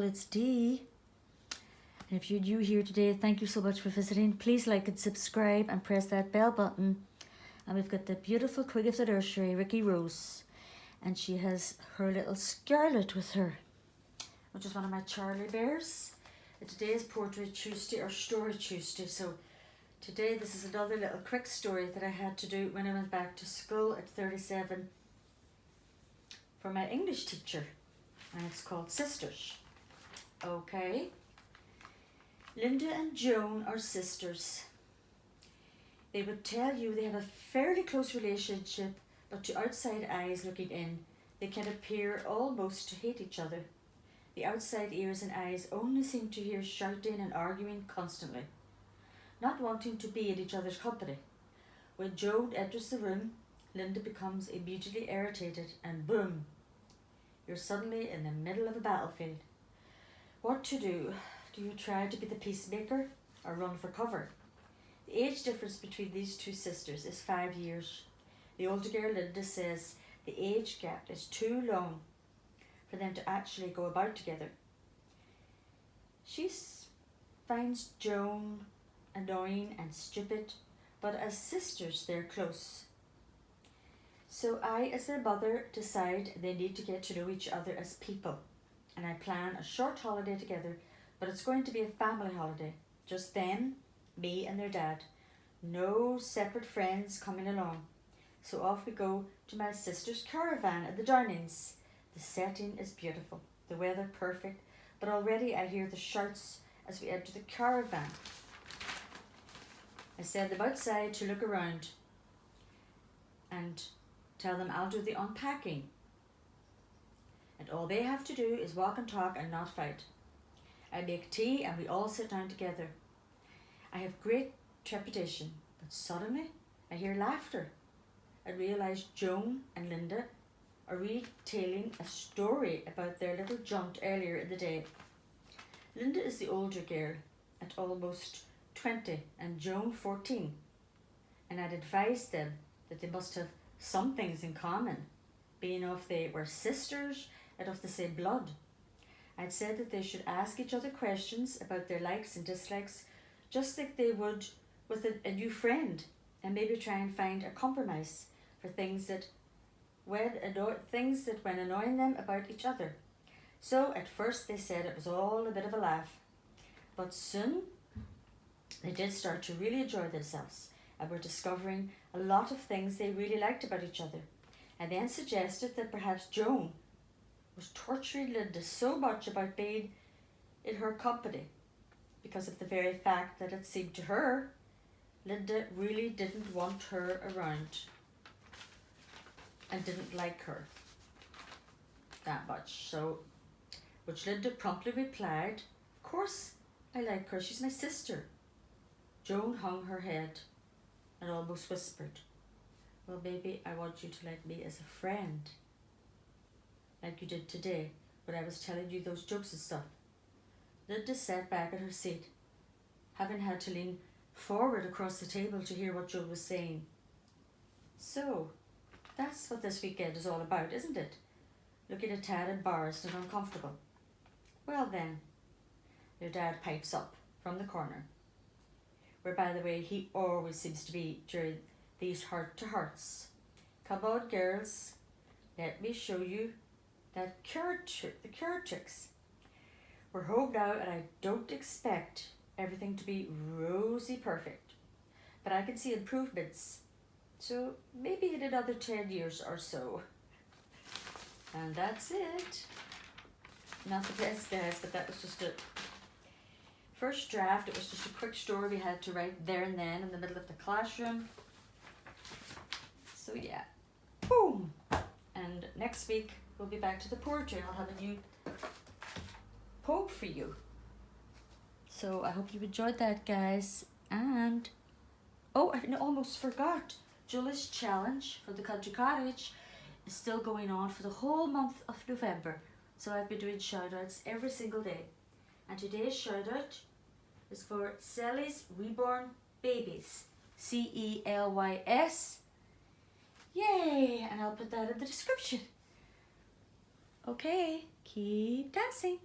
it's Dee. And if you're new here today, thank you so much for visiting. Please like and subscribe and press that bell button. And we've got the beautiful Quig of the Nursery, Ricky Rose. And she has her little Scarlet with her, which is one of my Charlie bears. And today is Portrait Tuesday or Story Tuesday. So today this is another little quick story that I had to do when I went back to school at 37 for my English teacher. And it's called Sisters. Okay. Linda and Joan are sisters. They would tell you they have a fairly close relationship, but to outside eyes looking in, they can appear almost to hate each other. The outside ears and eyes only seem to hear shouting and arguing constantly, not wanting to be in each other's company. When Joan enters the room, Linda becomes immediately irritated and boom, you're suddenly in the middle of a battlefield. What to do? Do you try to be the peacemaker or run for cover? The age difference between these two sisters is 5 years. The older girl, Linda, says the age gap is too long for them to actually go about together. She finds Joan annoying and stupid, but as sisters they're close. So I, as their mother, decide they need to get to know each other as people, and I plan a short holiday together, but it's going to be a family holiday. Just them, me and their dad. No separate friends coming along. So off we go to my sister's caravan at the Downings. The setting is beautiful, the weather perfect, but already I hear the shouts as we enter the caravan. I send them outside to look around and tell them I'll do the unpacking. And all they have to do is walk and talk and not fight. I make tea and we all sit down together. I have great trepidation, but suddenly I hear laughter. I realise Joan and Linda are retelling a story about their little jaunt earlier in the day. Linda is the older girl at almost 20 and Joan 14, and I'd advised them that they must have some things in common, being if they were sisters and of the same blood. I'd said that they should ask each other questions about their likes and dislikes, just like they would with a new friend, and maybe try and find a compromise for things that when annoying them about each other. So at first they said it was all a bit of a laugh, but soon they did start to really enjoy themselves and were discovering a lot of things they really liked about each other. I then suggested that perhaps Joan was torturing Linda so much about being in her company because of the very fact that it seemed to her Linda really didn't want her around and didn't like her that much. So, which Linda promptly replied, "Of course I like her, she's my sister." Joan hung her head and almost whispered, "Well, maybe I want you to like me as a friend, like you did today when I was telling you those jokes and stuff." Linda sat back in her seat, having had to lean forward across the table to hear what Joan was saying. "So, that's what this weekend is all about, isn't it? Looking a tad embarrassed and uncomfortable." "Well then," their dad pipes up from the corner, where, by the way, he always seems to be during these heart-to-hearts. "Come on, girls, let me show you the card tricks. We're home now and I don't expect everything to be rosy perfect, but I can see improvements. So maybe in another 10 years or so." And that's it. Not the best, guys, but that was just a first draft. It was just a quick story we had to write there and then in the middle of the classroom. So yeah, boom. And next week we'll be back to the poetry. I'll have a new poem for you. So I hope you enjoyed that, guys. And oh, I almost forgot. Julie's challenge for the country cottage is still going on for the whole month of November. So I've been doing shout outs every single day. And today's shout out is for Sally's Reborn Babies. CELYS. Yay! And I'll put that in the description. Okay, keep dancing.